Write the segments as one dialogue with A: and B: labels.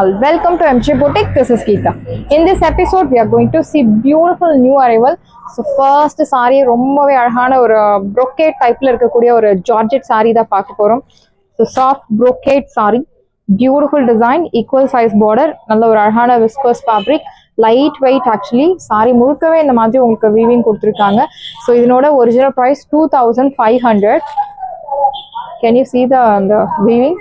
A: all, welcome to MJ Boutique. This is Geeta. In this episode we are going to see beautiful new arrival. So first saree ரொம்பவே அழகான ஒரு brocade typeல இருக்கக்கூடிய ஒரு georgette saree தான் பார்க்க போறோம். So soft brocade saree, beautiful design, equal size border, நல்ல ஒரு அழகான viscose fabric, light weight actually. saree முழுக்கவே இந்த மாதிரி உங்களுக்கு weaving கொடுத்திருக்காங்க. So இதனோட original price 2500. Can you see the weaving?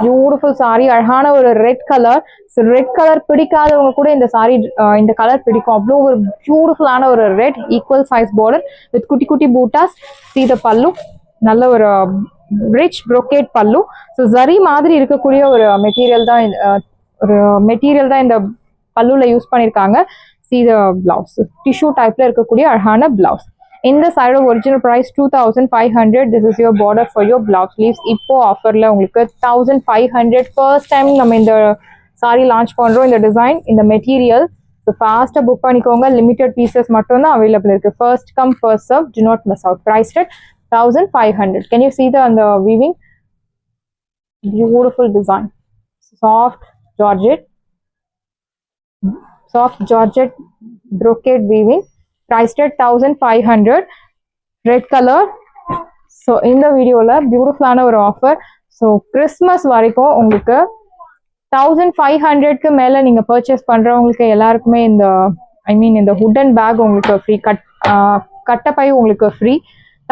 A: Beautiful saree, அழகான ஒரு red colour. So red colour பிடிக்காதவங்க கூட இந்த சாரி இந்த கலர் பிடிக்கும். அவ்வளோ ஒரு பியூட்டிஃபுல்லான ஒரு red equal size border with குட்டி குட்டி பூட்டாஸ். see the பல்லு, நல்ல ஒரு ரிச் brocade பல்லு. ஸோ ஜரி மாதிரி இருக்கக்கூடிய ஒரு மெட்டீரியல் தான் இந்த பல்லுல யூஸ் பண்ணியிருக்காங்க. see the blouse, டிஷ்யூ டைப்ல இருக்கக்கூடிய அழகான பிளவுஸ். இந்த side original price 2500. This is your border for your blouse sleeves. இப்போ ஆஃபர்ல உங்களுக்கு 1500. ஃபர்ஸ்ட் டைம் நம்ம இந்த சாரி லான்ச் பண்றோம். இந்த டிசைன், இந்த மெட்டீரியல். ஸோ ஃபாஸ்ட்டாக புக் பண்ணிக்கோங்க. லிமிடெட் பீசஸ் மட்டும் தான் அவைலபிள் இருக்கு. First come first serve, do not miss out. Price at 1500. Can you see the weaving? Beautiful design, soft georgette brocade weaving. Priced at 1500. Red color. So இந்த வீடியோல பியூட்டிஃபுல்லான ஒரு offer. So Christmas வரைக்கும் உங்களுக்கு 1500க்கு மேல நீங்க பர்ச்சேஸ் பண்றவங்களுக்கு எல்லாருக்குமே இந்த ஹுடன் பேக் உங்களுக்கு ஃப்ரீ, கட்டப்பை உங்களுக்கு ஃப்ரீ.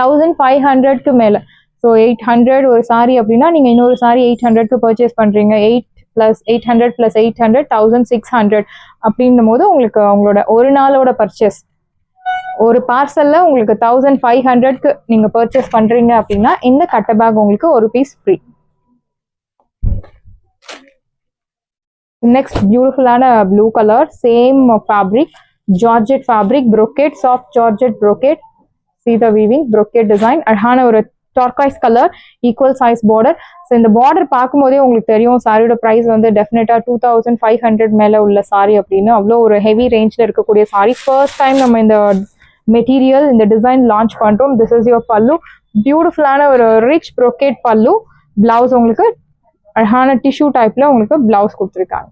A: 1500க்கு மேல. ஸோ 800 ஒரு சாரி அப்படின்னா நீங்க இன்னொரு சாரி 800க்கு பர்ச்சேஸ் பண்றீங்க. 8 + 800 + 800 1600 அப்படின்னும் போது உங்களுக்கு உங்களோட ஒரு நாளோட பர்ச்சேஸ், ஒரு பார்சல்ல உங்களுக்கு 1500க்கு நீங்க பர்ச்சேஸ் பண்றீங்க அப்படின்னா இந்த கட்ட பேக் உங்களுக்கு ஒரு பீஸ் ஃப்ரீ. நெக்ஸ்ட் பியூட்டிஃபுல்லான blue colour, same fabric, georgette fabric, brocade, soft georgette brocade. see the weaving, brocade design. அழகான ஒரு turquoise colour, equal size border. So இந்த பார்டர் பார்க்கும்போதே உங்களுக்கு தெரியும் சாரியோட ப்ரைஸ் வந்து டெஃபினட்டா 2500 மேல உள்ள சாரி அப்படின்னு. அவ்வளோ ஒரு ஹெவி ரேஞ்ச்ல இருக்கக்கூடிய சாரி. ஃபர்ஸ்ட் டைம் நம்ம இந்த மெட்டீரியல், இந்த டிசைன் லான்ச் பண்றோம். திஸ் இஸ் யுவர் பல்லு, பியூட்டிஃபுல்லான ஒரு ரிச் brocade பல்லு. பிளவுஸ் உங்களுக்கு அழகான டிஷ்யூ டைப்ல உங்களுக்கு பிளவுஸ் கொடுத்துருக்காங்க.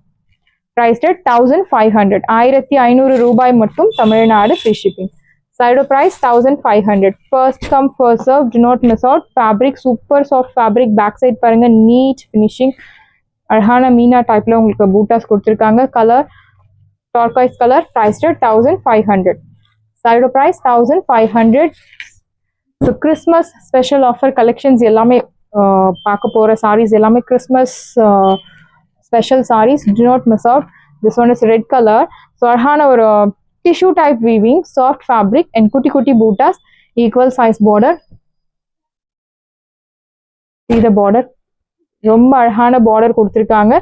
A: Price at 1500. 1500 ரூபாய் மட்டும், தமிழ்நாடு ஃப்ரீ ஷிப்பிங். சைடோ price 1500. First come first serve, do not miss out. Fabric super soft fabric. Back side பாருங்க, நீட் ஃபினிஷிங். அழகான மீனா டைப்ல உங்களுக்கு பூட்டாஸ் கொடுத்துருக்காங்க. Colour turquoise colour. Price at 1500. சைடோ price 1500. So Christmas special offer collections எல்லாமே பார்க்க போற சாரீஸ் எல்லாமே Christmas special saris. Do not miss out. This one is red colour. So அழகான ஒரு tissue type weaving, soft fabric and குட்டி குட்டி buttas, equal size border. see the border, ரொம்ப அழகான பார்டர் கொடுத்துருக்காங்க.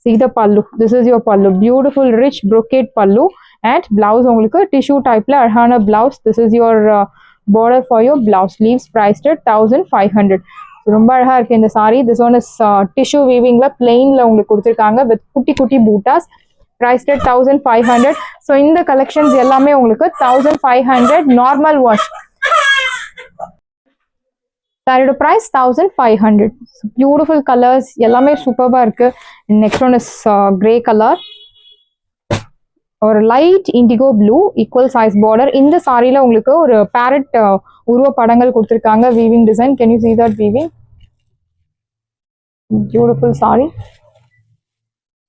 A: see the pallu, this is your pallu, beautiful rich brocade pallu and blouse உங்களுக்கு tissue டைப்ல அழகான blouse. this is your border for your blouse sleeves. priced at 1500. ரொம்ப அழகா இருக்கு இந்த sari. this one is tissue வீவிங்ல பிளெயின்ல உங்களுக்கு கொடுத்துருக்காங்க வித் குட்டி குட்டி பூட்டாஸ். priced at 1500. ஸோ இந்த கலெக்ஷன்ஸ் எல்லாமே உங்களுக்கு 1500 நார்மல் வாஷ். சாரியோட பிரைஸ் 1500. பியூட்டிஃபுல் கலர்ஸ் எல்லாமே சூப்பர்பா இருக்கு. Next one is grey colour, ஒரு light indigo blue, equal size border. இந்த சாரியில உங்களுக்கு ஒரு பேரட் உருவ படங்கள் கொடுத்துருக்காங்க. Weaving design. Can you see that weaving? Beautiful sari.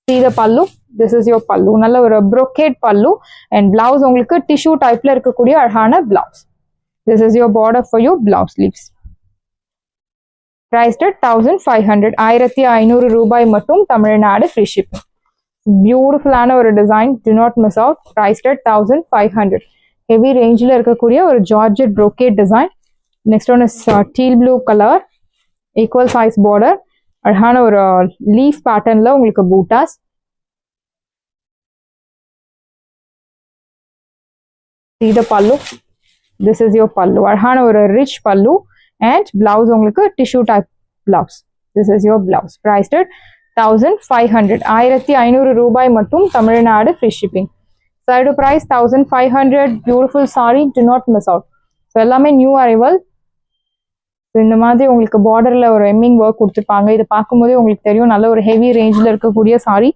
A: see the pallu, this is your pallu, நல்ல ஒரு brocade pallu and blouse உங்களுக்கு டிஷ்யூ டைப்ல இருக்கக்கூடிய அழகான blouse. this is your border for your blouse sleeves. priced at 1500. 1500 ரூபாய் மட்டும், Tamil Nadu free shipping. பியூட்டிஃபுல்லான ஒரு design. To not miss out. priced at 1500. Heavy ரேஞ்சில் இருக்கக்கூடிய ஒரு georgette brocade design. Next one is deal blue colour, equal size border. அழகான ஒரு leaf பேட்டர்ன்ல உங்களுக்கு buttas. see the pallu, this is your pallu, அழகான ஒரு ரிச் பல்லு and blouse உங்களுக்கு tissue type blouse. this is your blouse. priced at 1500. 1500 ரூபாய் மட்டும், Tamil Nadu free shipping. Side price 1500. Beautiful sari. Do not miss out. So எல்லாமே நியூ அரைவல். இந்த மாதிரி உங்களுக்கு பார்டர்ல ஒரு எம்மிங் ஒர்க் கொடுத்துருப்பாங்க. இதை பார்க்கும்போதே உங்களுக்கு தெரியும் நல்ல ஒரு ஹெவி ரேஞ்சில் இருக்கக்கூடிய சாரி.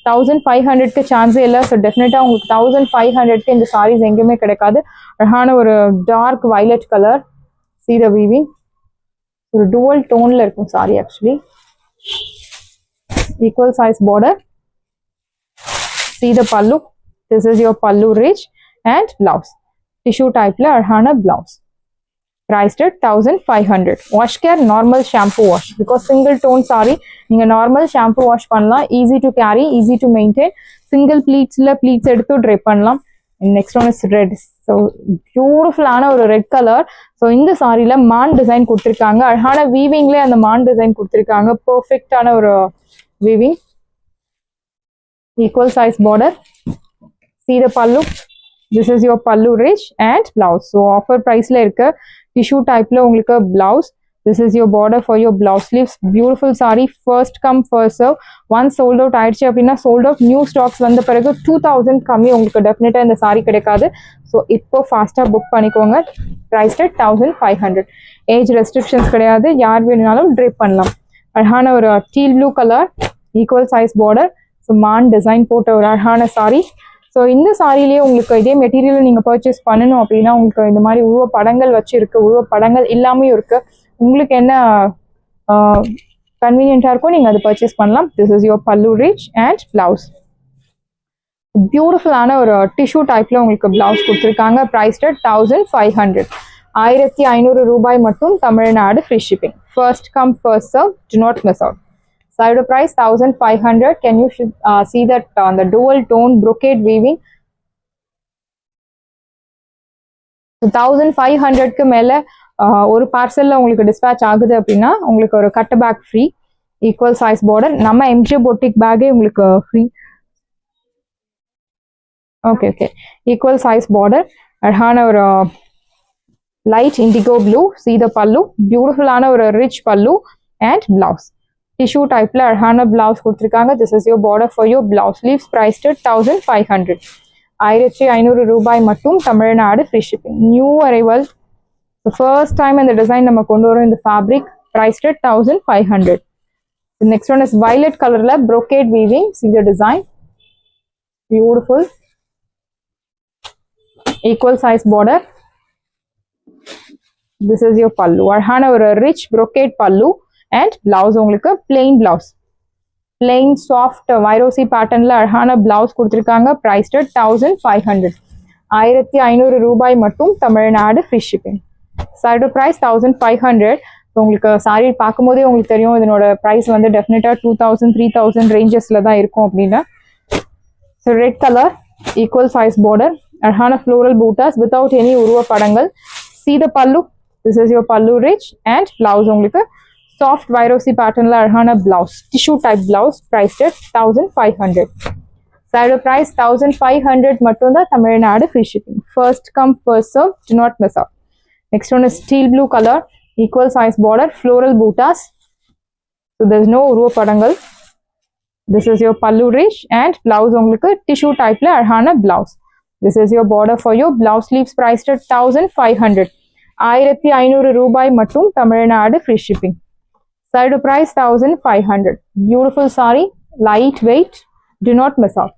A: 1500க்கு சான்ஸே இல்லை. ஸோ டெஃபினட்டாக உங்களுக்கு 1500க்கு இந்த சாரீஸ் எங்கேயுமே கிடைக்காது. அழகான ஒரு dark violet colour. see the weaving, ஒரு dual toneல இருக்கும் sari. Actually equal size border. see the pallu, this is your pallu rich and blouse tissue type la அழகான blouse. priced at 1500. wash care normal shampoo wash because single tone saree நீங்க normal shampoo wash பண்ணலாம். easy to carry, easy to maintain. single pleats ல pleats எடுத்து drape பண்ணலாம். next one is red. so beautiful ஆன ஒரு red color. so இந்த சாரில மான் design கொடுத்திருக்காங்க. அழகான weavingல அந்த மான் டிசைன் கொடுத்திருக்காங்க. perfect ஆன ஒரு weaving. equal size border. see the pallu, this is your pallu rich and blouse. so offer price la irukku. tissue type la உங்களுக்கு blouse. this is your border for your blouse sleeves. beautiful saree, first come first serve. once sold out ஆயிடுச்சு அப்படின்னா sold out. new stocks வந்த பிறகு 2000 கம்மி உங்களுக்கு டெஃபினட்டா இந்த saree கிடைக்காது. ஸோ இப்போ ஃபாஸ்ட்டாக புக் பண்ணிக்கோங்க. priced at 1500. ஏஜ் ரெஸ்ட்ரிக்ஷன்ஸ் கிடையாது, யார் வேணுனாலும் ட்ரேப் பண்ணலாம். அழகான ஒரு deal blue colour, equal size border. So மான் டிசைன் போட்ட ஒரு அழகான saree. ஸோ இந்த சாரிலேயே உங்களுக்கு இதே மெட்டீரியல் நீங்கள் பர்ச்சேஸ் பண்ணணும் அப்படின்னா உங்களுக்கு இந்த மாதிரி உருவ படங்கள் வச்சுருக்கு, உருவ படங்கள் இல்லாமையும் இருக்குது. உங்களுக்கு என்ன கன்வீனியன்ட்டாக இருக்கும் நீங்கள் அதை பர்ச்சேஸ் பண்ணலாம். திஸ் இஸ் யுவர் பல்லு ரிச் அண்ட் பிளவுஸ். பியூட்டிஃபுல்லான ஒரு டிஷ்யூ டைப்பில் உங்களுக்கு பிளவுஸ் கொடுத்துருக்காங்க. Prized at 1500. 1500 ரூபாய் மட்டும். Tamil Nadu free shipping. First come first serve, do not miss out. Side price 1500. Can you see that the dual tone brocade weaving? 1500க்கு மேல ஒரு பார்சல்ல உங்களுக்கு டிஸ்பேட்ச் ஆகுது அப்படின்னா உங்களுக்கு ஒரு cut bag free. Equal size border. நம்ம எம்ஜே பொட்டிக் பேக்கே உங்களுக்கு free. Okay okay. Equal size border. அழகான ஒரு light indigo blue. see the pallu, பியூட்டிஃபுல்லான ஒரு ரிச் பல்லு அண்ட் பிளவுஸ். டிஷ்யூ டைப்ல அழகான பிளவுஸ் கொடுத்துருக்காங்க. This is your border for your blouse sleeves. Prized 1500. 1500 ரூபாய் மட்டும். Tamil Nadu free shipping. New arrival. First time இந்த டிசைன் நம்ம கொண்டு வரோம் இந்த fabric. Prized 1500. Next one is violet கலர்ல brocade weaving. see the design, beautiful. equal size border. this is your pallu. அழகான ஒரு rich brocade pallu and blouse உங்களுக்கு plain blouse. plain soft வைரோசி பேட்டர்ன்ல அழகான பிளவுஸ் கொடுத்துருக்காங்க. priced at 1500. 1500 ரூபாய் மட்டும். Tamil Nadu free shipping. Side price 1500. உங்களுக்கு சாரி பார்க்கும்போதே உங்களுக்கு தெரியும் இதனோட ப்ரைஸ் வந்து டெஃபினட்டா 2000 3000 ரேஞ்சஸ்ல தான் இருக்கும் அப்படின்னு. So red colour, equal size border, அழகான ஃப்ளோரல் பூட்டாஸ் வித்தவுட் எனி உருவ படங்கள். see the pallu, this is your pallu rich and blouse உங்களுக்கு சாஃப்ட் வைரோசி பேட்டர்ன்ல அழகான blouse. Tissue type blouse. priced at 1500. Side price 1500 மட்டும் தான். Tamil Nadu free shipping. First come first serve, do not miss out. Next one is steel blue colour, equal size border, floral buttas. So there is no உருவ படங்கள். this is your pallu rich and blouse உங்களுக்கு tissue டைப்ல அழகான blouse. this is your border for your blouse sleeves. priced at 1500. 1500 ரூபாய் மட்டும். Tamil Nadu free shipping. Side price 1500. Beautiful saree, light weight, do not miss out.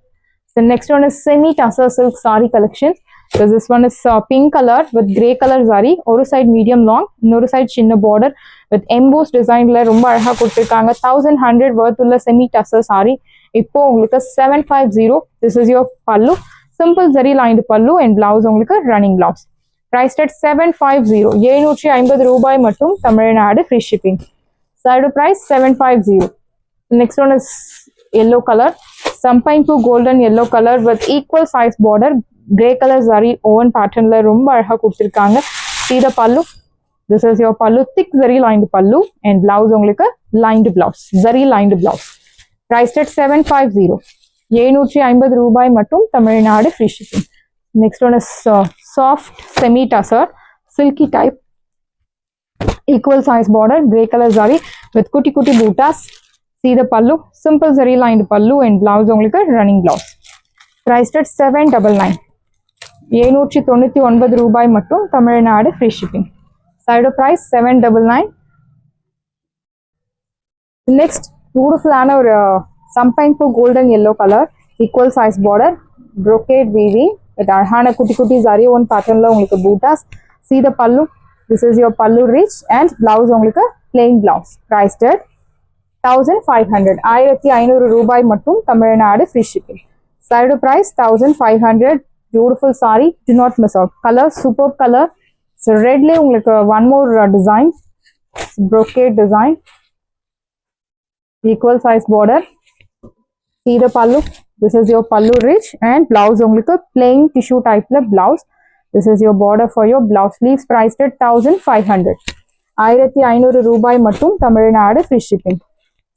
A: The next one is semi tussar silk saree collection. So this one is pink color with grey color saree. ஒரு side medium long, இன்னொரு side சின்ன border with embossed designல ரொம்ப அழகா கொடுத்திருக்காங்க. 1100 worth உள்ள semi tussar saree. இப்போ உங்களுக்கு 750. This is your pallu, simple zari lined pallu and blouse உங்களுக்கு running blouse. Priced at 750. 750 ரூபாய் மட்டும். Tamil Nadu free shipping. Side price 750. Next one is yellow color, champagne to golden yellow color with equal size border, grey color zari oven pattern la romba azhaga kuduthirukanga. see the pallu, this is your pallu, thick zari lined pallu and blouse ungalku lined blouse, zari lined blouse. Priced at 750. 750 ரூபாய் மட்டும். Tamil Nadu free shipping. Next one is soft semi tussar silky type, equal size border, grey color zari with kutti kutti bootas. see the pallu, simple zari lined pallu and blouse உங்களுக்கு running blouse. priced at 799. 799 ரூபாய் மட்டும். Tamil Nadu free shipping. Side of price 799. Next, beautiful or something for golden yellow color, equal size border, brocade weaving with arhana kuti kuti zari one pattern la ungalku bootas. See the pallu. This is your pallu rich and blouse ungalku plain blouse. Priced at 1500. 1500 ரூபாய் மட்டும் Tamil Nadu free shipping. Side price 1500. Beautiful saree. Do not miss out. Color superb color. So red le உங்களுக்கு one more design. Brocade design. Equal size border. See the pallu. This is your pallu rich and blouse உங்களுக்கு plain tissue type la blouse. This is your border for your blouse. Sleeves priced at 1500. 1500 ரூபாய் மட்டும் Tamil Nadu free shipping.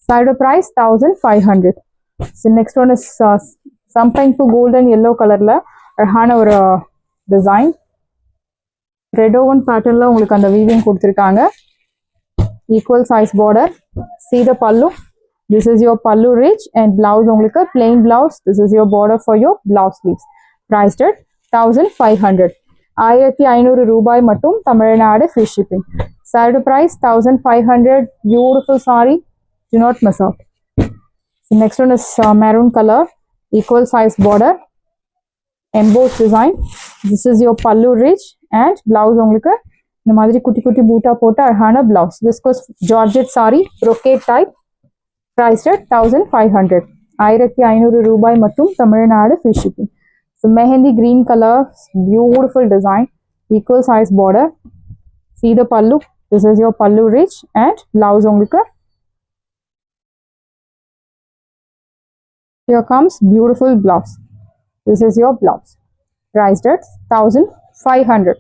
A: Side price 1500. So next one is something to golden yellow color la அழகான ஒரு design. Red oven pattern la உங்களுக்கு அந்த weaving கொடுத்திருக்காங்க. Equal size border. See the pallu. This is your pallu rich and blouse உங்களுக்கு plain blouse. This is your border for your blouse sleeves. Priced at 1500. 1500 ரூபாய் மட்டும் Tamil Nadu free shipping. Side price 1500. Beautiful saree. Do not miss out. The next one is maroon color, equal size border, embossed design. This is your pallu rich and blouse உங்களுக்கு இந்த மாதிரி குட்டி குட்டி பூட்டா போட்ட அழகான blouse. Viscose georgette saree, brocade type, priced at 1500. 1500 ரூபாய் மட்டும் Tamil Nadu free shipping. So mehendi green color, beautiful design, equal size border. See the pallu. This is your pallu rich and blouse உங்களுக்கு. Here comes beautiful blouse. This is your blouse. Priced at 1500.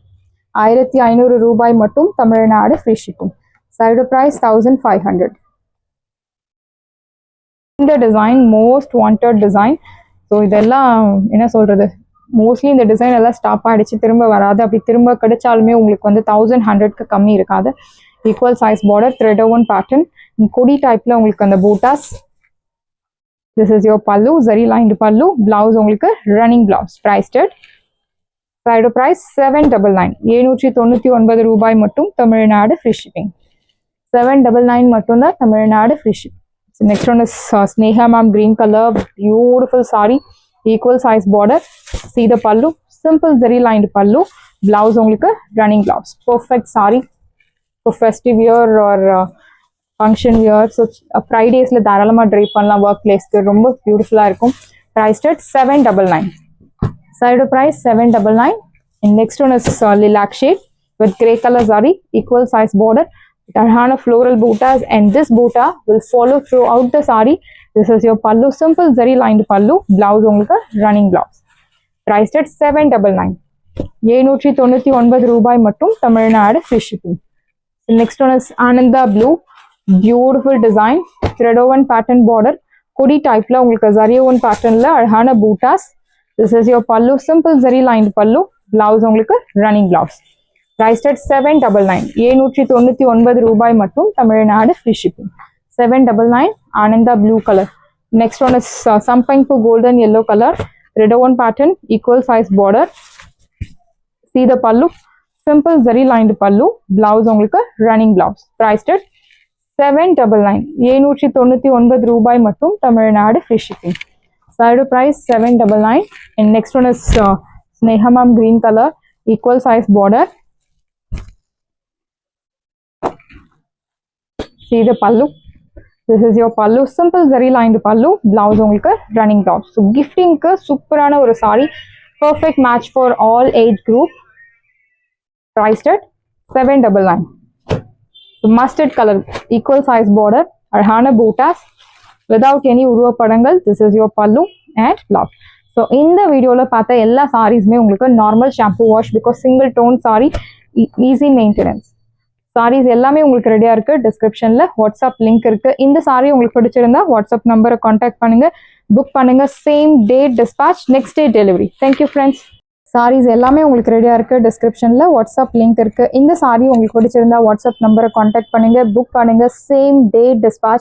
A: 1500 ரூபாய் மட்டும் Tamil Nadu free shipping. Side price 1500. இந்த design most wanted design. So இதெல்லாம் என்ன சொல்றது, mostly இந்த design எல்லாம் stop ஆயிடுச்சு, திரும்ப வராது. அப்படி திரும்ப கிடைச்சாலுமே உங்களுக்கு வந்து 1100க்கு கம்மி இருக்காது. Equal size border, thread woven pattern, கொடி டைப்ல உங்களுக்கு அந்த buttas. This is your pallu, zari lined pallu, blouse உங்களுக்கு running blouse. Priced at side price 799. 799 ரூபாய் மட்டும் தமிழ்நாடு free shipping. 799 மட்டும் தான் Tamil Nadu free shipping. So next one is Sneha ma'am green color, beautiful saree, equal size border. See the pallu, simple zari lined pallu, blouse உங்களுக்கு running blouse. Perfect saree for festive wear or function wear. So Fridays la தாராளமா drape பண்ணலாம், work place க்கு ரொம்ப பியூட்டிஃபுல்லா இருக்கும். Priced at 799. Side price 799. And next one is lilac shade with grey color zari, equal size border, tarhana floral bootas, and this boota will follow throughout the saree. This is your pallu, simple zari lined pallu, blouse உங்களுக்கு running blouse. Priced at 799. 799 ரூபாய் மட்டும் Tamil Nadu free shipping. Next one is Ananda blue. Beautiful design, thread woven pattern border, kodi type la உங்களுக்கு zari woven pattern la அழகான bootas. This is your pallu, simple zari lined pallu, blouse உங்களுக்கு running blouse. Priced at 799. 799 ரூபாய் மட்டும் Tamil Nadu free shipping. 799. Ananda blue color. Next one is something to golden yellow color, red woven pattern, equal size border. See the pallu, simple zari lined pallu, blouse உங்களுக்கு running blouse. Priced at 799. 799 ரூபாய் மட்டும் Tamil Nadu free shipping. Side price 799. And next one is Sneha ma'am green color, equal size border. See the pallu. This is your pallu, simple zari lined pallu, blouse உங்களுக்கு running blouse. So gifting க்கு சூப்பரான ஒரு saree, perfect match for all age group. Priced at 799. So mustard color, equal size border, அழகான bootas without any உருவ படங்கள். This is your pallu and blouse. So இந்த வீடியோல பார்த்த எல்லா சாரீஸ்மே உங்களுக்கு normal shampoo wash, because single tone sari, easy maintenance. Saris எல்லாமே உங்களுக்கு ரெடியா இருக்கு. டிஸ்கிரிப்ஷன்ல வாட்ஸ்அப் லிங்க் இருக்கு. இந்த சாரி உங்களுக்கு பிடிச்சிருந்தா வாட்ஸ்அப் நம்பரை கான்டாக்ட் பண்ணுங்க, புக் பண்ணுங்க. Same day dispatch, next day delivery. Thank you friends. Saris எல்லாமே உங்களுக்கு ரெடியா இருக்கு. டிஸ்கிரிப்ஷன்ல வாட்ஸ்அப் லிங்க் இருக்கு. இந்த சாரி உங்களுக்கு பிடிச்சிருந்தா வாட்ஸ்அப் நம்பரை கான்டாக்ட் பண்ணுங்க, புக் பண்ணுங்க. Same day dispatch.